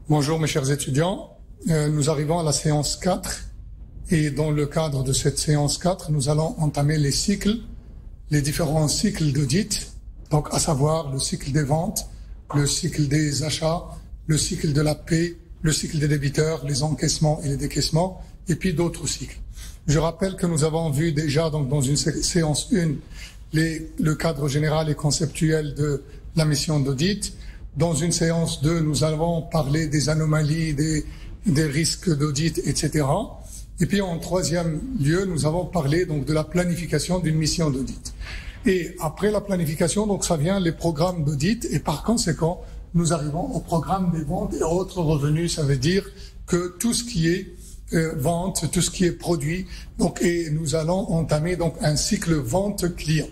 Bonjour mes chers étudiants, nous arrivons à la séance 4 et dans le cadre de cette séance 4, nous allons entamer les cycles, les différents cycles d'audit, donc à savoir le cycle des ventes, le cycle des achats, le cycle de la paie, le cycle des débiteurs, les encaissements et les décaissements, et puis d'autres cycles. Je rappelle que nous avons vu déjà donc dans une séance 1 le cadre général et conceptuel de la mission d'audit. Dans une séance 2, nous avons parlé des anomalies, des risques d'audit, etc. Et puis en troisième lieu, nous avons parlé donc de la planification d'une mission d'audit. Et après la planification, donc ça vient les programmes d'audit et par conséquent, nous arrivons au programme des ventes et autres revenus. Ça veut dire que tout ce qui est vente, tout ce qui est produit, donc et nous allons entamer donc un cycle vente client.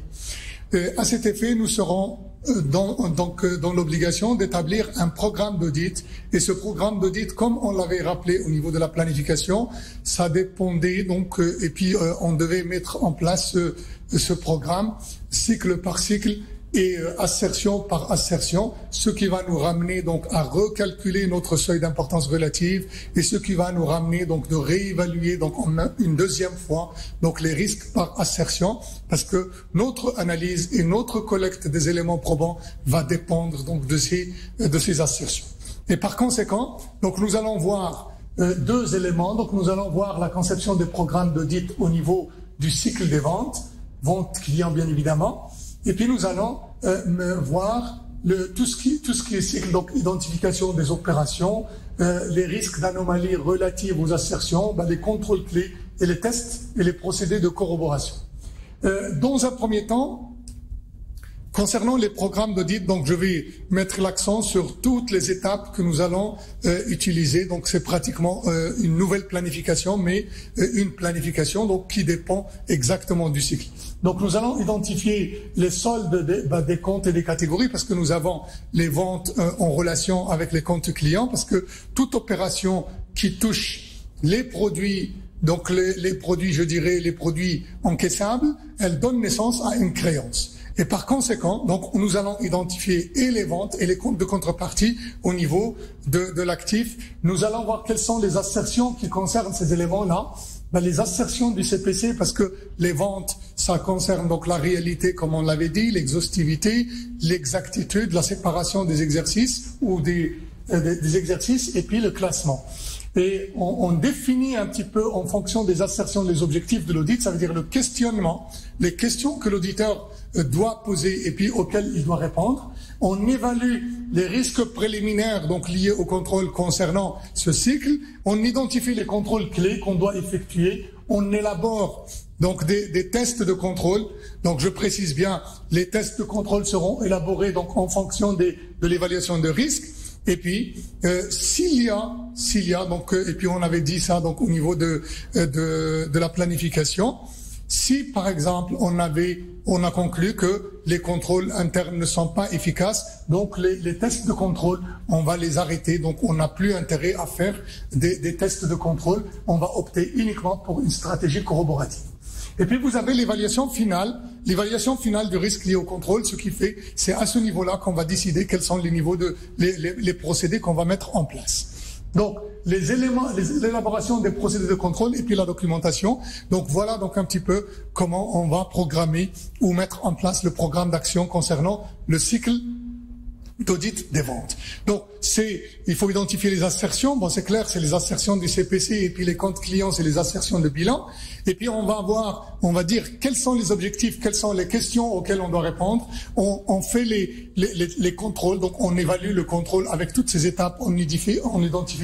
À cet effet, nous serons dans l'obligation d'établir un programme d'audit. Et ce programme d'audit, comme on l'avait rappelé au niveau de la planification, ça dépendait donc, et puis on devait mettre en place ce programme cycle par cycle et assertion par assertion, ce qui va nous ramener donc à recalculer notre seuil d'importance relative et ce qui va nous ramener donc de réévaluer donc une deuxième fois donc les risques par assertion, parce que notre analyse et notre collecte des éléments probants va dépendre donc de ces assertions. Et par conséquent, donc nous allons voir deux éléments. Donc nous allons voir la conception des programmes d'audit au niveau du cycle des ventes client bien évidemment. Et puis nous allons voir tout ce qui est cycle, donc identification des opérations, les risques d'anomalies relatives aux assertions, les contrôles clés et les tests et les procédés de corroboration. Dans un premier temps, concernant les programmes d'audit, donc je vais mettre l'accent sur toutes les étapes que nous allons utiliser. Donc c'est pratiquement une nouvelle planification, mais une planification donc qui dépend exactement du cycle. Donc nous allons identifier les soldes des comptes et des catégories, parce que nous avons les ventes en relation avec les comptes clients, parce que toute opération qui touche les produits, donc les produits, je dirais les produits encaissables, elle donne naissance à une créance. Et par conséquent, donc, nous allons identifier et les ventes et les comptes de contrepartie au niveau de l'actif. Nous allons voir quelles sont les assertions qui concernent ces éléments-là. Les assertions du CPC, parce que les ventes, ça concerne donc la réalité, comme on l'avait dit, l'exhaustivité, l'exactitude, la séparation des exercices ou des exercices, et puis le classement. Et on définit un petit peu en fonction des assertions les objectifs de l'audit, ça veut dire le questionnement, les questions que l'auditeur doit poser et puis auxquelles il doit répondre. On évalue les risques préliminaires donc liés au contrôle concernant ce cycle. On identifie les contrôles clés qu'on doit effectuer. On élabore donc des tests de contrôle. Donc je précise bien, les tests de contrôle seront élaborés donc en fonction de l'évaluation de risque. Et puis, s'il y a donc, et puis on avait dit ça donc au niveau de la planification, si par exemple on a conclu que les contrôles internes ne sont pas efficaces, donc les tests de contrôle, on va les arrêter. Donc on n'a plus intérêt à faire des tests de contrôle. On va opter uniquement pour une stratégie corroborative. Et puis vous avez l'évaluation finale du risque lié au contrôle. Ce qui fait, c'est à ce niveau-là qu'on va décider quels sont les niveaux les procédés qu'on va mettre en place. Donc l'élaboration des procédés de contrôle et puis la documentation. Donc voilà donc un petit peu comment on va programmer ou mettre en place le programme d'action concernant le cycle d'audit des ventes. Donc il faut identifier les assertions. Bon, c'est clair, c'est les assertions du CPC, et puis les comptes clients, c'est les assertions de bilan. Et puis on va dire quels sont les objectifs, quelles sont les questions auxquelles on doit répondre. On fait les contrôles, donc on évalue le contrôle avec toutes ces étapes. On identifie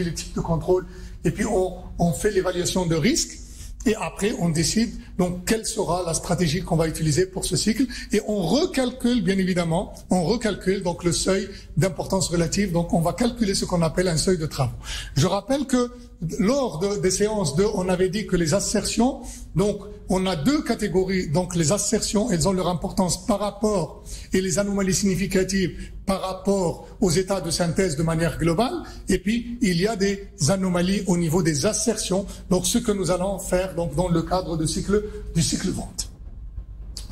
les types de contrôle, et puis on fait l'évaluation de risque. Et après, on décide donc quelle sera la stratégie qu'on va utiliser pour ce cycle. Et on recalcule, bien évidemment, donc le seuil d'importance relative. Donc on va calculer ce qu'on appelle un seuil de travaux. Je rappelle que lors des séances 2, on avait dit que les assertions, donc on a deux catégories. Donc les assertions, elles ont leur importance par rapport, et les anomalies significatives par rapport aux états de synthèse de manière globale. Et puis il y a des anomalies au niveau des assertions. Donc ce que nous allons faire donc dans le cadre du cycle vente.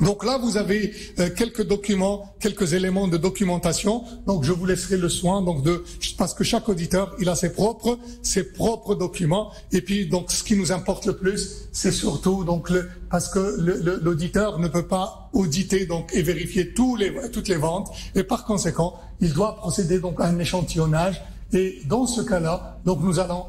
Donc là, vous avez quelques documents, quelques éléments de documentation. Donc je vous laisserai le soin parce que chaque auditeur, il a ses propres documents. Et puis donc ce qui nous importe le plus, c'est surtout parce que l'auditeur ne peut pas auditer et vérifier toutes les ventes. Et par conséquent, il doit procéder à un échantillonnage. Et dans ce cas-là, nous allons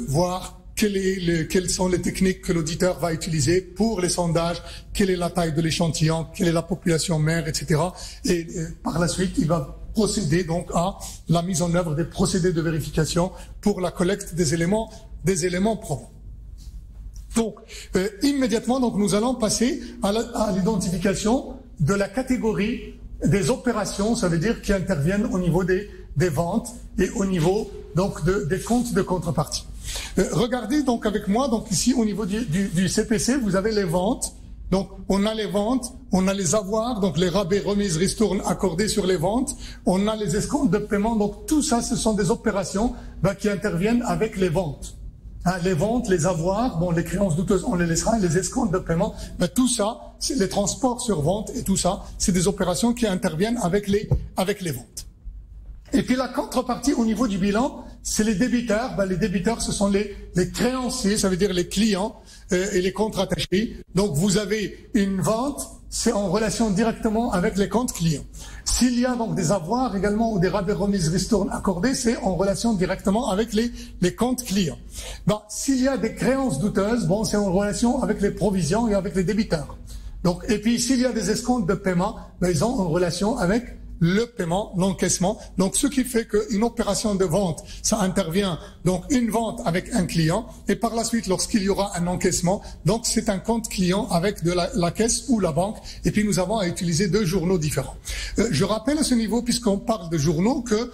voir quelles sont les techniques que l'auditeur va utiliser pour les sondages, quelle est la taille de l'échantillon, quelle est la population mère, etc. Et par la suite, il va procéder à la mise en œuvre des procédés de vérification pour la collecte des éléments probants. Donc, immédiatement, nous allons passer à l'identification de la catégorie des opérations, ça veut dire qui interviennent au niveau des ventes et au niveau des comptes de contrepartie. Regardez avec moi, ici au niveau du CPC, vous avez les ventes. Donc on a les ventes, on a les avoirs, donc les rabais, remises, ristournes accordés sur les ventes, on a les escomptes de paiement, donc tout ça ce sont des opérations qui interviennent avec les ventes. Les ventes, les avoirs, les créances douteuses, on les laissera, les escomptes de paiement, tout ça, c'est les transports sur vente et tout ça, c'est des opérations qui interviennent avec les ventes. Et puis la contrepartie au niveau du bilan, c'est les débiteurs. Les débiteurs, ce sont les créanciers, ça veut dire les clients et les comptes rattachés. Donc vous avez une vente, c'est en relation directement avec les comptes clients. S'il y a des avoirs également ou des rabais, remises, ristournes accordés, c'est en relation directement avec les comptes clients. S'il y a des créances douteuses, c'est en relation avec les provisions et avec les débiteurs. Et puis s'il y a des escomptes de paiement, ils sont en relation avec le paiement, l'encaissement. Donc, ce qui fait qu'une opération de vente, ça intervient, une vente avec un client, et par la suite, lorsqu'il y aura un encaissement, c'est un compte client avec de la caisse ou la banque, et puis nous avons à utiliser 2 journaux différents. Je rappelle à ce niveau, puisqu'on parle de journaux, que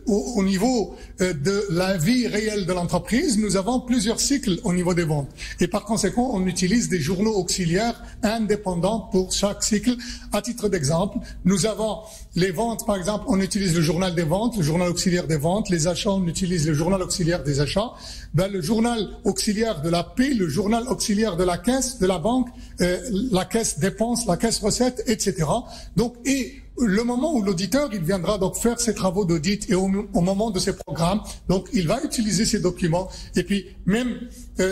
au niveau de la vie réelle de l'entreprise, nous avons plusieurs cycles au niveau des ventes. Et par conséquent, on utilise des journaux auxiliaires indépendants pour chaque cycle. À titre d'exemple, nous avons les ventes, par exemple, on utilise le journal des ventes, le journal auxiliaire des ventes. Les achats, on utilise le journal auxiliaire des achats. Le journal auxiliaire de la paie, le journal auxiliaire de la caisse, de la banque, la caisse dépenses, la caisse recettes, etc. Et le moment où l'auditeur, il viendra faire ses travaux d'audit et au moment de ses programmes, il va utiliser ces documents et puis même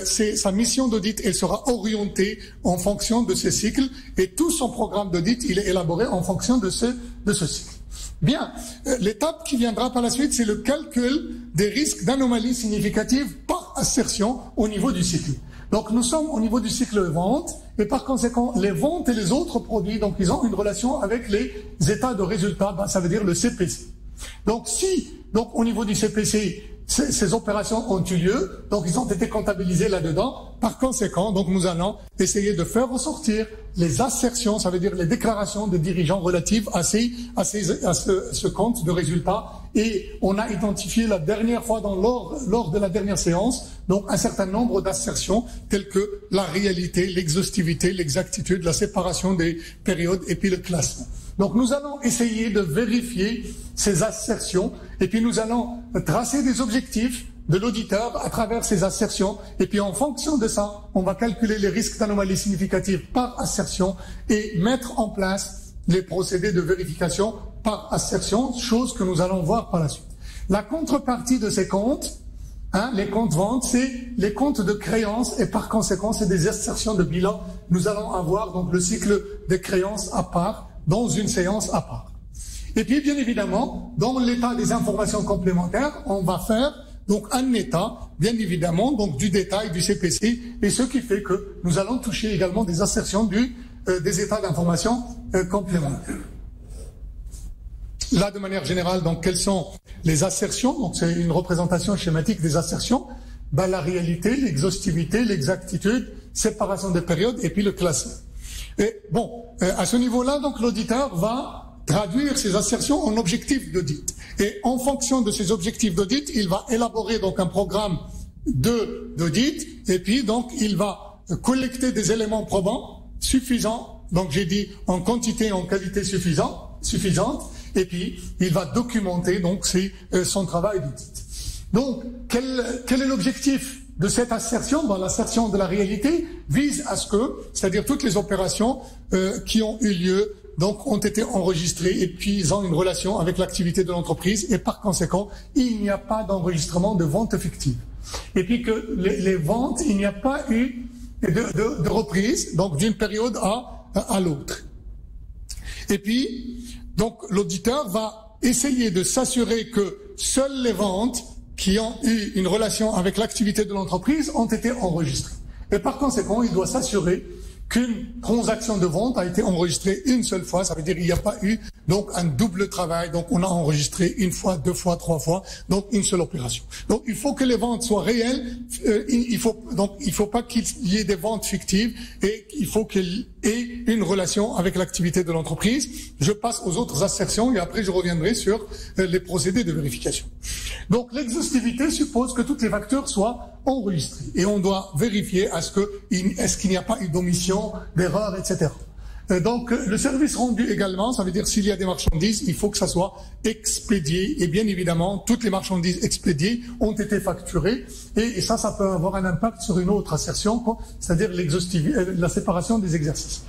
sa mission d'audit, elle sera orientée en fonction de ces cycles et tout son programme d'audit, il est élaboré en fonction de ce cycle. Bien, l'étape qui viendra par la suite, c'est le calcul des risques d'anomalies significatives par assertion au niveau du cycle. Donc nous sommes au niveau du cycle vente et par conséquent les ventes et les autres produits, ils ont une relation avec les états de résultat, ça veut dire le CPC. Donc au niveau du CPC, ces opérations ont eu lieu, ils ont été comptabilisés là-dedans. Par conséquent, nous allons essayer de faire ressortir les assertions, ça veut dire les déclarations des dirigeants relatives à ce compte de résultats. Et on a identifié la dernière fois lors de la dernière séance, un certain nombre d'assertions telles que la réalité, l'exhaustivité, l'exactitude, la séparation des périodes et puis le classement. Donc nous allons essayer de vérifier ces assertions et puis nous allons tracer des objectifs de l'auditeur à travers ces assertions et puis en fonction de ça, on va calculer les risques d'anomalies significatives par assertion et mettre en place les procédés de vérification par assertion, chose que nous allons voir par la suite. La contrepartie de ces comptes, les comptes ventes, c'est les comptes de créances et par conséquent, c'est des assertions de bilan. Nous allons avoir le cycle des créances à part, dans une séance à part. Et puis, bien évidemment, dans l'état des informations complémentaires, on va faire un état, bien évidemment, du détail du CPC, et ce qui fait que nous allons toucher également des assertions des états d'information complémentaires. Là, de manière générale, quelles sont les assertions? C'est une représentation schématique des assertions. La réalité, l'exhaustivité, l'exactitude, séparation des périodes, et puis le classement. Et à ce niveau-là, l'auditeur va traduire ces assertions en objectifs d'audit. Et en fonction de ces objectifs d'audit, il va élaborer un programme d'audit, et puis il va collecter des éléments probants suffisants, j'ai dit en quantité et en qualité suffisante, et puis il va documenter son travail d'audit. Donc, quel est l'objectif de cette assertion, dans l'assertion de la réalité, vise à ce que, c'est-à-dire toutes les opérations qui ont eu lieu, donc ont été enregistrées et puis ils ont une relation avec l'activité de l'entreprise et par conséquent, il n'y a pas d'enregistrement de vente fictive. Et puis que les ventes, il n'y a pas eu de reprise, donc d'une période à l'autre. Et puis, donc l'auditeur va essayer de s'assurer que seules les ventes qui ont eu une relation avec l'activité de l'entreprise ont été enregistrées. Et par conséquent, il doit s'assurer qu'une transaction de vente a été enregistrée une seule fois, ça veut dire qu'il n'y a pas eu donc un double travail, donc on a enregistré une fois, deux fois, trois fois, donc une seule opération. Donc il faut que les ventes soient réelles, il faut pas qu'il y ait des ventes fictives et il faut qu'il ait une relation avec l'activité de l'entreprise. Je passe aux autres assertions et après je reviendrai sur les procédés de vérification. Donc l'exhaustivité suppose que toutes les factures soient enregistrées et on doit vérifier est-ce qu'il n'y a pas eu d'omission, d'erreur, etc. Donc le service rendu également, ça veut dire s'il y a des marchandises, il faut que ça soit expédié et bien évidemment toutes les marchandises expédiées ont été facturées et ça peut avoir un impact sur une autre assertion, c'est-à-dire la séparation des exercices.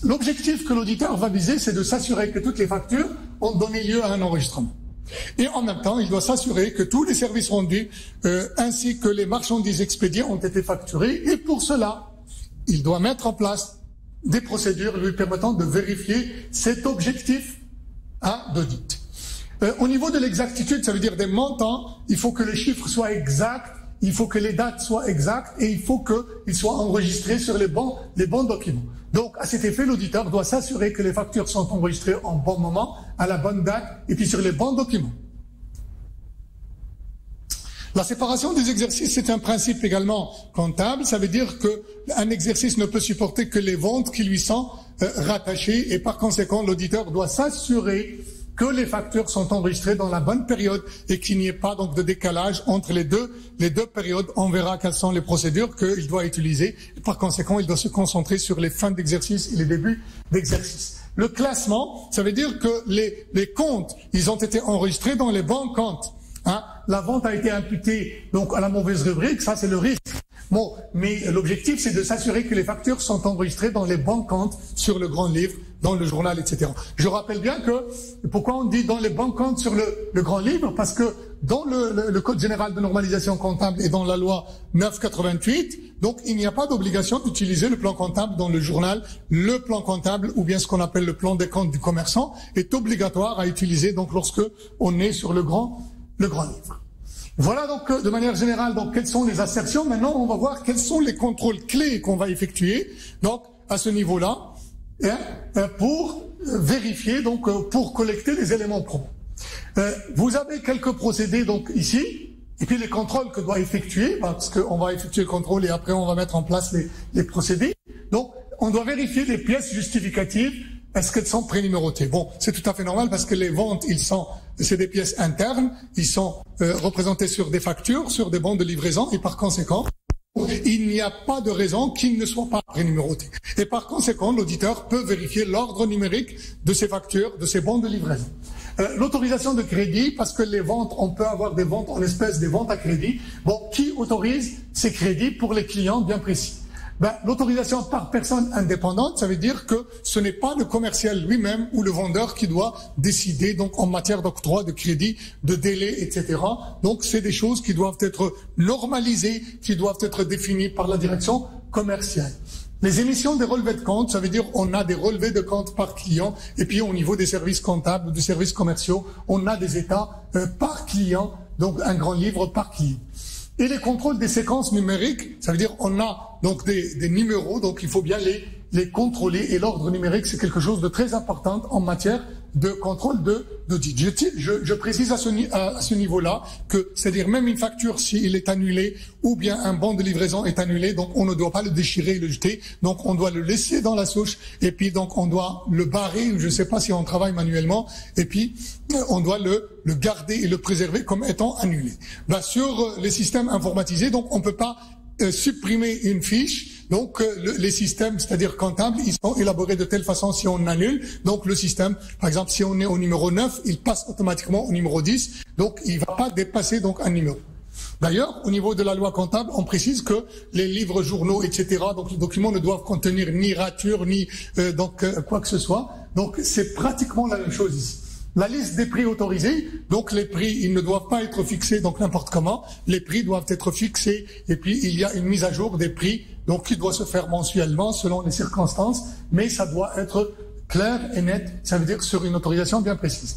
L'objectif que l'auditeur va viser, c'est de s'assurer que toutes les factures ont donné lieu à un enregistrement. Et en même temps, il doit s'assurer que tous les services rendus ainsi que les marchandises expédiées ont été facturées et pour cela, il doit mettre en place des procédures lui permettant de vérifier cet objectif d'audit. Au niveau de l'exactitude, ça veut dire des montants, il faut que les chiffres soient exacts, il faut que les dates soient exactes et il faut qu'ils soient enregistrés sur les bons documents. Donc, à cet effet, l'auditeur doit s'assurer que les factures sont enregistrées en bon moment, à la bonne date et puis sur les bons documents. La séparation des exercices, c'est un principe également comptable. Ça veut dire qu'un exercice ne peut supporter que les ventes qui lui sont rattachées et par conséquent, l'auditeur doit s'assurer que les factures sont enregistrées dans la bonne période et qu'il n'y ait pas donc de décalage entre les deux périodes. On verra quelles sont les procédures qu'il doit utiliser. Et par conséquent, il doit se concentrer sur les fins d'exercice et les débuts d'exercice. Le classement, ça veut dire que les comptes, ils ont été enregistrés dans les bons comptes. La vente a été imputée donc à la mauvaise rubrique, ça c'est le risque. Bon, mais l'objectif c'est de s'assurer que les factures sont enregistrées dans les bons comptes sur le grand livre, dans le journal, etc. Je rappelle bien que, pourquoi on dit dans les bons comptes sur le grand livre? Parce que dans le Code général de normalisation comptable et dans la loi 988, donc il n'y a pas d'obligation d'utiliser le plan comptable dans le journal. Le plan comptable, ou bien ce qu'on appelle le plan des comptes du commerçant, est obligatoire à utiliser donc lorsque on est sur le grand livre. Voilà donc de manière générale donc quelles sont les assertions. Maintenant on va voir quels sont les contrôles clés qu'on va effectuer donc à ce niveau-là pour vérifier donc pour collecter les éléments probants. Vous avez quelques procédés donc ici et puis les contrôles que doit effectuer parce qu'on va effectuer le contrôle et après on va mettre en place les procédés. Donc on doit vérifier les pièces justificatives. Est-ce qu'elles sont prénumérotées? Bon, c'est tout à fait normal parce que les ventes, c'est des pièces internes, ils sont représentés sur des factures, sur des bons de livraison et par conséquent, il n'y a pas de raison qu'ils ne soient pas prénumérotés. Et par conséquent, l'auditeur peut vérifier l'ordre numérique de ces factures, de ces bons de livraison. L'autorisation de crédit, parce que les ventes, on peut avoir des ventes en espèces, des ventes à crédit. Bon, qui autorise ces crédits pour les clients bien précis? L'autorisation par personne indépendante, ça veut dire que ce n'est pas le commercial lui-même ou le vendeur qui doit décider donc en matière d'octroi, de crédit, de délai, etc. Donc c'est des choses qui doivent être normalisées, qui doivent être définies par la direction commerciale. Les émissions des relevés de compte, ça veut dire on a des relevés de compte par client et puis au niveau des services comptables, des services commerciaux, on a des états par client, donc un grand livre par client. Et les contrôles des séquences numériques, ça veut dire on a donc des numéros, donc il faut bien les contrôler. Et l'ordre numérique, c'est quelque chose de très important en matière de contrôle d'audit. Je précise à ce niveau-là que, c'est-à-dire même une facture, s'il est annulé, ou bien un bon de livraison est annulé, donc on ne doit pas le déchirer et le jeter, donc on doit le laisser dans la souche, et puis donc on doit le barrer, je ne sais pas si on travaille manuellement, et puis on doit le garder et le préserver comme étant annulé. Sur les systèmes informatisés, donc on ne peut pas supprimer une fiche. Donc les systèmes, c'est-à-dire comptables, ils sont élaborés de telle façon si on annule. Donc le système, par exemple, si on est au numéro 9, il passe automatiquement au numéro 10. Donc il ne va pas dépasser donc un numéro. D'ailleurs, au niveau de la loi comptable, on précise que les livres, journaux, etc., donc les documents ne doivent contenir ni rature, ni quoi que ce soit. Donc c'est pratiquement la même chose ici. La liste des prix autorisés, donc les prix, ils ne doivent pas être fixés donc n'importe comment, les prix doivent être fixés et puis il y a une mise à jour des prix donc qui doit se faire mensuellement selon les circonstances, mais ça doit être clair et net, ça veut dire sur une autorisation bien précise.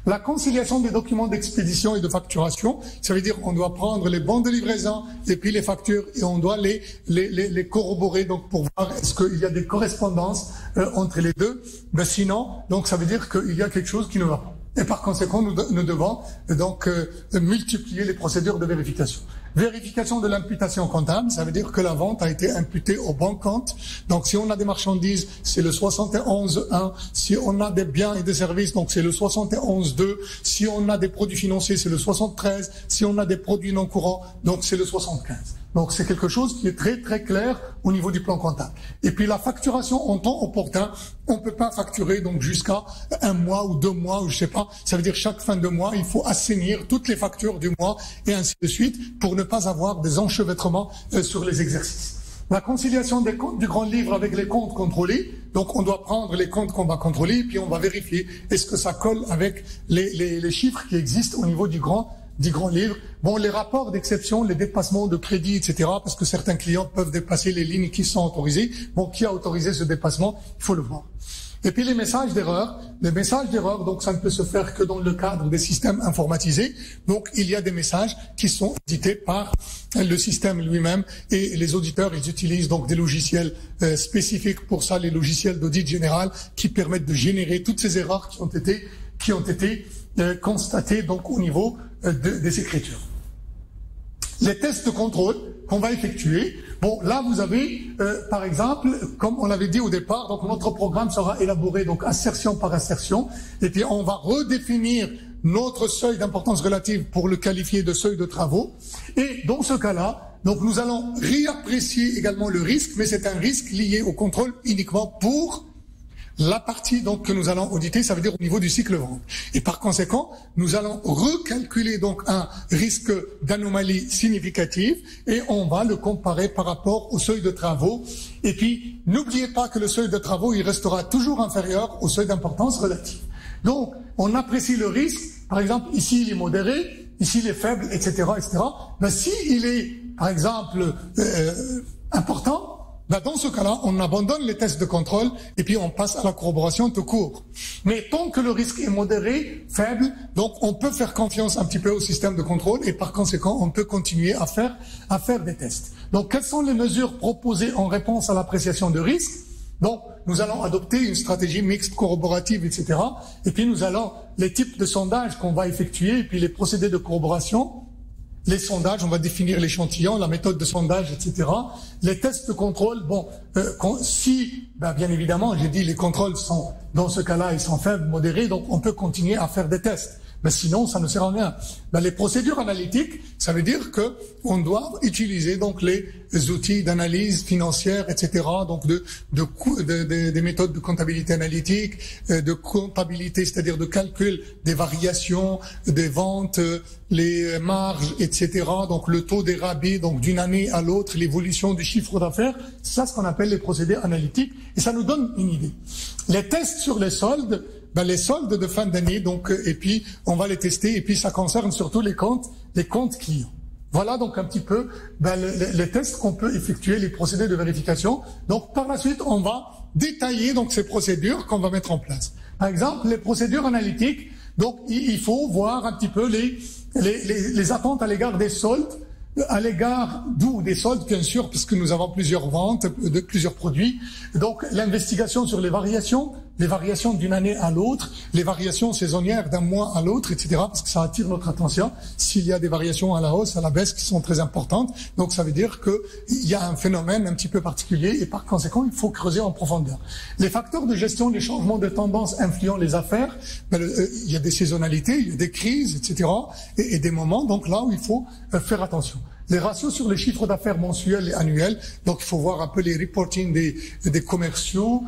La conciliation des documents d'expédition et de facturation, ça veut dire on doit prendre les bons de livraison et puis les factures et on doit les corroborer donc pour voir est-ce qu'il y a des correspondances entre les deux. Ben sinon, donc ça veut dire qu'il y a quelque chose qui ne va pas. Et par conséquent, nous devons donc multiplier les procédures de vérification. Vérification de l'imputation comptable, ça veut dire que la vente a été imputée au bon compte. Donc si on a des marchandises, c'est le 71.1. Si on a des biens et des services, donc c'est le 71.2. Si on a des produits financiers, c'est le 73. Si on a des produits non courants, donc c'est le 75. Donc c'est quelque chose qui est très très clair au niveau du plan comptable. Et puis la facturation en temps opportun, on ne peut pas facturer donc jusqu'à 1 mois ou 2 mois ou je sais pas. Ça veut dire chaque fin de mois, il faut assainir toutes les factures du mois et ainsi de suite pour ne pas avoir des enchevêtrements sur les exercices. La conciliation des comptes du grand livre avec les comptes contrôlés. Donc on doit prendre les comptes qu'on va contrôler puis on va vérifier est-ce que ça colle avec les chiffres qui existent au niveau du grand livre. Bon, les rapports d'exception, les dépassements de crédit, etc., parce que certains clients peuvent dépasser les lignes qui sont autorisées. Bon, qui a autorisé ce dépassement? Il faut le voir. Et puis les messages d'erreur. Les messages d'erreur, donc ça ne peut se faire que dans le cadre des systèmes informatisés. Donc il y a des messages qui sont édités par le système lui-même et les auditeurs, ils utilisent donc des logiciels spécifiques pour ça, les logiciels d'audit général qui permettent de générer toutes ces erreurs qui ont été constatées donc au niveau des écritures. Les tests de contrôle qu'on va effectuer. Bon, là vous avez, par exemple, comme on l'avait dit au départ, donc notre programme sera élaboré donc assertion par assertion, et puis on va redéfinir notre seuil d'importance relative pour le qualifier de seuil de travaux. Et dans ce cas-là, donc nous allons réapprécier également le risque, mais c'est un risque lié au contrôle uniquement pour la partie donc que nous allons auditer, ça veut dire au niveau du cycle vente. Et par conséquent, nous allons recalculer donc un risque d'anomalie significative et on va le comparer par rapport au seuil de travaux. Et puis, n'oubliez pas que le seuil de travaux, il restera toujours inférieur au seuil d'importance relative. Donc, on apprécie le risque. Par exemple, ici, il est modéré, ici, il est faible, etc., etc. Ben, si il est, par exemple, important, ben dans ce cas-là, on abandonne les tests de contrôle et puis on passe à la corroboration tout court. Mais tant que le risque est modéré, faible, donc on peut faire confiance un petit peu au système de contrôle et par conséquent, on peut continuer à faire des tests. Donc, quelles sont les mesures proposées en réponse à l'appréciation de risque? Donc, nous allons adopter une stratégie mixte, corroborative, etc. Et puis, nous allons, les types de sondages qu'on va effectuer et puis les procédés de corroboration. Les sondages, on va définir l'échantillon, la méthode de sondage, etc. Les tests de contrôle, bon, bien évidemment, j'ai dit les contrôles sont, dans ce cas-là, ils sont faibles, modérés, donc on peut continuer à faire des tests. Mais sinon, ça ne sert à rien. Les procédures analytiques, ça veut dire que on doit utiliser donc les outils d'analyse financière, etc. Donc des méthodes de comptabilité analytique, de comptabilité, c'est-à-dire de calcul des variations, des ventes, les marges, etc. Donc le taux des rabais, donc d'une année à l'autre, l'évolution du chiffre d'affaires. C'est ça ce qu'on appelle les procédés analytiques, et ça nous donne une idée. Les tests sur les soldes. Les soldes de fin d'année, donc, et puis on va les tester, et puis ça concerne surtout les comptes clients. Voilà donc un petit peu les tests qu'on peut effectuer, les procédés de vérification. Donc par la suite, on va détailler donc ces procédures qu'on va mettre en place. Par exemple, les procédures analytiques. Donc il faut voir un petit peu les attentes à l'égard des soldes. À l'égard des soldes, bien sûr, puisque nous avons plusieurs ventes de plusieurs produits. Donc, l'investigation sur les variations d'une année à l'autre, les variations saisonnières d'un mois à l'autre, etc., parce que ça attire notre attention s'il y a des variations à la hausse, à la baisse qui sont très importantes. Donc, ça veut dire qu'il y a un phénomène un petit peu particulier et par conséquent, il faut creuser en profondeur. Les facteurs de gestion des changements de tendance influent les affaires. Il y a des saisonnalités, il y a des crises, etc., et des moments, donc là où il faut faire attention. Les ratios sur les chiffres d'affaires mensuels et annuels, donc il faut voir un peu les reporting des commerciaux,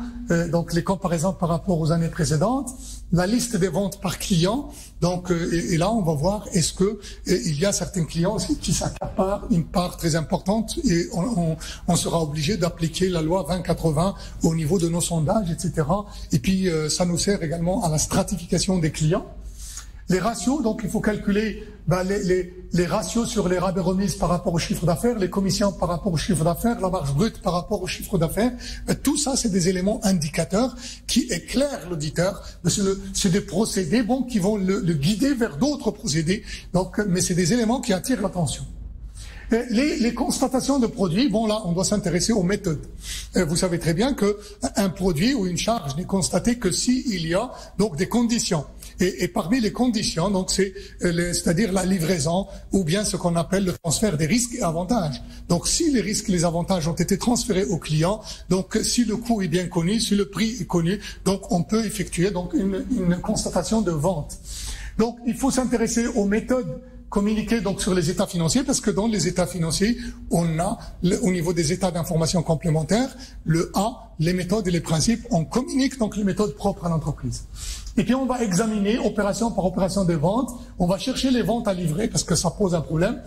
donc les comparaisons par rapport aux années précédentes, la liste des ventes par client, donc et là on va voir est-ce que il y a certains clients aussi qui s'accaparent une part très importante et on sera obligé d'appliquer la loi 2080 au niveau de nos sondages, etc. Et puis ça nous sert également à la stratification des clients. Les ratios, donc il faut calculer les ratios sur les rabais remises par rapport au chiffre d'affaires, les commissions par rapport au chiffre d'affaires, la marge brute par rapport au chiffre d'affaires. Tout ça, c'est des éléments indicateurs qui éclairent l'auditeur. C'est des procédés qui vont le guider vers d'autres procédés. Donc, mais c'est des éléments qui attirent l'attention. Les constatations de produits, là, on doit s'intéresser aux méthodes. Vous savez très bien que un produit ou une charge n'est constaté que s'il y a donc des conditions. Et parmi les conditions, donc c'est-à-dire la livraison ou bien ce qu'on appelle le transfert des risques et avantages. Donc si les risques et les avantages ont été transférés au client, donc si le coût est bien connu, si le prix est connu, donc on peut effectuer donc une constatation de vente. Donc il faut s'intéresser aux méthodes communiquer donc sur les états financiers, parce que dans les états financiers, on a, au niveau des états d'information complémentaires, le A, les méthodes et les principes, on communique donc les méthodes propres à l'entreprise. Et puis on va examiner opération par opération de vente, on va chercher les ventes à livrer, parce que ça pose un problème.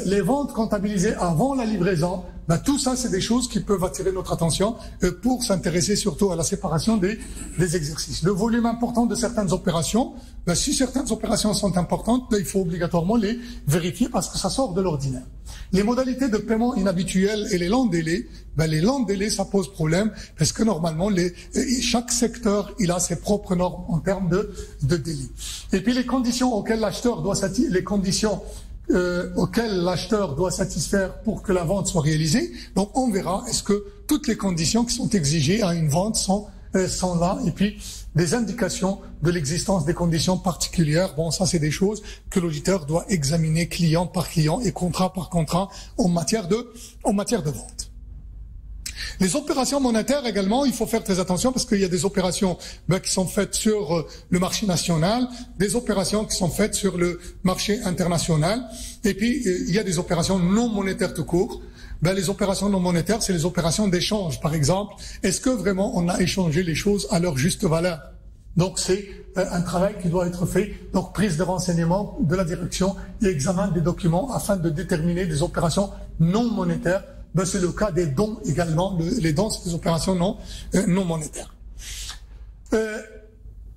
Les ventes comptabilisées avant la livraison, tout ça c'est des choses qui peuvent attirer notre attention pour s'intéresser surtout à la séparation des exercices. Le volume important de certaines opérations, si certaines opérations sont importantes, il faut obligatoirement les vérifier parce que ça sort de l'ordinaire. Les modalités de paiement inhabituelles et les longs délais, les longs délais ça pose problème parce que normalement chaque secteur il a ses propres normes en termes de délai. Et puis les conditions auxquelles l'acheteur doit satisfaire pour que la vente soit réalisée. Donc on verra est-ce que toutes les conditions qui sont exigées à une vente sont là, et puis des indications de l'existence des conditions particulières. Ça c'est des choses que l'auditeur doit examiner client par client et contrat par contrat en matière de vente. Les opérations monétaires également, il faut faire très attention parce qu'il y a des opérations qui sont faites sur le marché national, des opérations qui sont faites sur le marché international, et puis il y a des opérations non monétaires tout court. Les opérations non monétaires, c'est les opérations d'échange, par exemple. Est-ce que vraiment on a échangé les choses à leur juste valeur? Donc c'est un travail qui doit être fait, donc prise de renseignements de la direction et examen des documents afin de déterminer des opérations non monétaires. C'est le cas des dons également. Les dons, c'est des opérations non monétaires.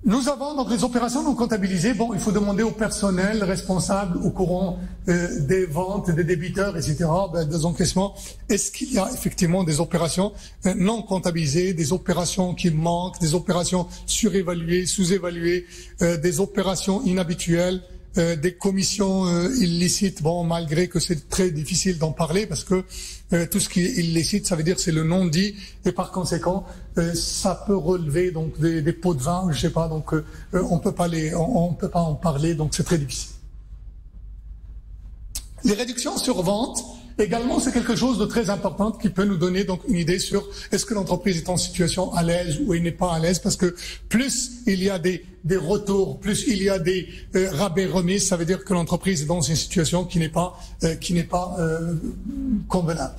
Nous avons donc les opérations non comptabilisées. Il faut demander au personnel responsable au courant des ventes, des débiteurs, etc., des encaissements. Est-ce qu'il y a effectivement des opérations non comptabilisées, des opérations qui manquent, des opérations surévaluées, sous-évaluées, des opérations inhabituelles, des commissions illicites, malgré que c'est très difficile d'en parler parce que tout ce qui est illicite, ça veut dire c'est le non dit et par conséquent ça peut relever donc des pots de vin, je sais pas, donc on peut pas en parler, donc c'est très difficile. Les réductions sur vente également, c'est quelque chose de très important qui peut nous donner donc une idée sur est-ce que l'entreprise est en situation à l'aise ou elle n'est pas à l'aise, parce que plus il y a des retours, plus il y a des rabais remises, ça veut dire que l'entreprise est dans une situation qui n'est pas convenable.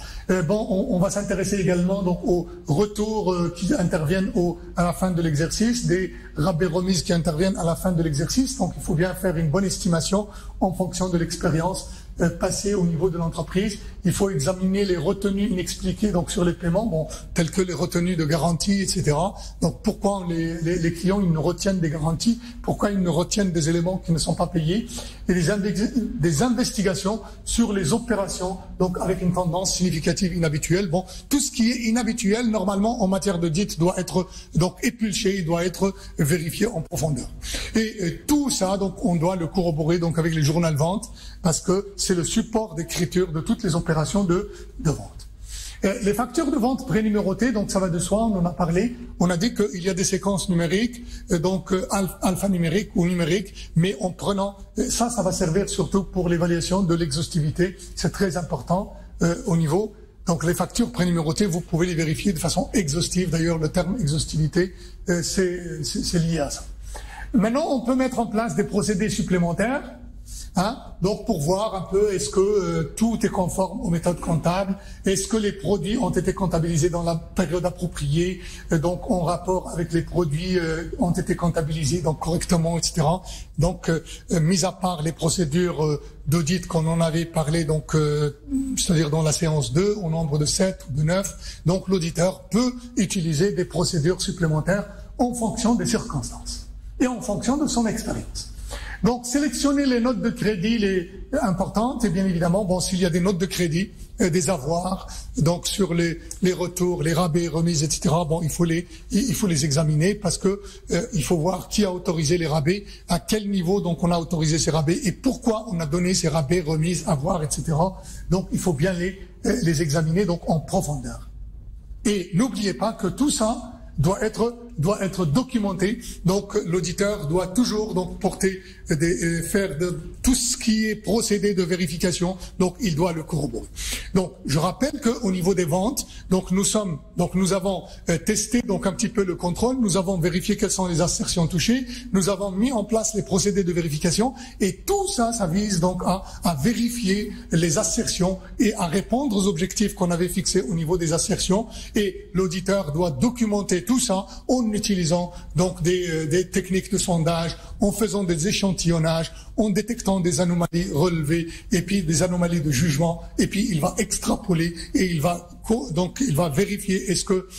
On va s'intéresser également donc aux retours qui interviennent à la fin de l'exercice, des rabais remises qui interviennent à la fin de l'exercice. Donc il faut bien faire une bonne estimation en fonction de l'expérience passée au niveau de l'entreprise. Il faut examiner les retenues inexpliquées donc sur les paiements, telles que les retenues de garantie, etc. Donc pourquoi les clients ils ne retiennent des garanties, pourquoi ils ne retiennent des éléments qui ne sont pas payés, et des investigations sur les opérations donc avec une tendance significative inhabituelle. Tout ce qui est inhabituel normalement en matière de dite doit être donc épulché, il doit être vérifié en profondeur. Et tout ça donc on doit le corroborer donc avec les journaux de vente parce que c'est le support d'écriture de toutes les opérations de vente. Les factures de vente prénumérotées, donc ça va de soi, on en a parlé. On a dit qu'il y a des séquences numériques, donc alphanumériques ou numériques, mais en prenant ça va servir surtout pour l'évaluation de l'exhaustivité. C'est très important au niveau. Donc les factures prénumérotées, vous pouvez les vérifier de façon exhaustive. D'ailleurs, le terme exhaustivité, c'est lié à ça. Maintenant, on peut mettre en place des procédés supplémentaires. Hein? Donc pour voir un peu est-ce que tout est conforme aux méthodes comptables, est-ce que les produits ont été comptabilisés dans la période appropriée, donc en rapport avec les produits ont été comptabilisés donc correctement, etc. Donc mis à part les procédures d'audit qu'on en avait parlé, donc c'est-à-dire dans la séance 2 au nombre de 7 ou de 9, donc l'auditeur peut utiliser des procédures supplémentaires en fonction des circonstances et en fonction de son expérience. Donc, sélectionner les notes de crédit les importantes, et bien évidemment, bon, s'il y a des notes de crédit, des avoirs, donc sur les retours, les rabais, remises, etc. Bon, il faut les examiner parce que il faut voir qui a autorisé les rabais, à quel niveau donc on a autorisé ces rabais et pourquoi on a donné ces rabais, remises, avoirs, etc. Donc, il faut bien les examiner donc en profondeur. Et n'oubliez pas que tout ça doit être documenté. Donc l'auditeur doit toujours donc faire de tout ce qui est procédé de vérification. Donc il doit le corroborer. Donc je rappelle que au niveau des ventes, donc nous avons testé donc un petit peu le contrôle. Nous avons vérifié quelles sont les assertions touchées. Nous avons mis en place les procédés de vérification et tout ça, ça vise donc à vérifier les assertions et à répondre aux objectifs qu'on avait fixés au niveau des assertions. Et l'auditeur doit documenter tout ça en utilisant donc des techniques de sondage, en faisant des échantillonnages, en détectant des anomalies relevées et puis des anomalies de jugement, et puis il va extrapoler et il va vérifier est-ce que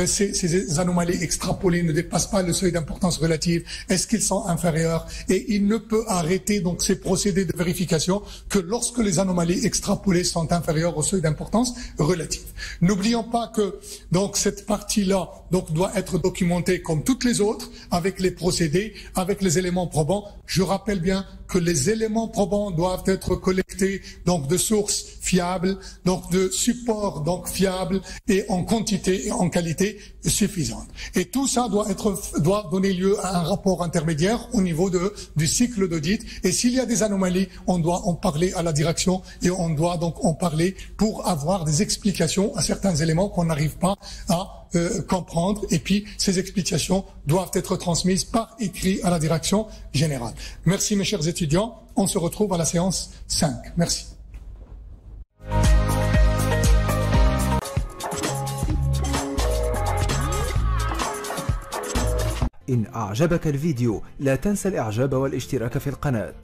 ces anomalies extrapolées ne dépassent pas le seuil d'importance relative, est-ce qu'ils sont inférieurs, et il ne peut arrêter donc ces procédés de vérification que lorsque les anomalies extrapolées sont inférieures au seuil d'importance relative. N'oublions pas que donc cette partie-là donc doit être documentée comme toutes les autres avec les procédés, avec les éléments probants. Je rappelle bien que les éléments probants doivent être collectés donc de sources fiables, donc de supports donc fiables et en quantité et en qualité suffisante. Et tout ça doit donner lieu à un rapport intermédiaire au niveau du cycle d'audit. Et s'il y a des anomalies, on doit en parler à la direction et on doit donc en parler pour avoir des explications à certains éléments qu'on n'arrive pas à comprendre, et puis ces explications doivent être transmises par écrit à la direction générale. Merci mes chers étudiants, on se retrouve à la séance 5. Merci. إن أعجبك الفيديو لا تنسى الإعجاب والاشتراك في القناة.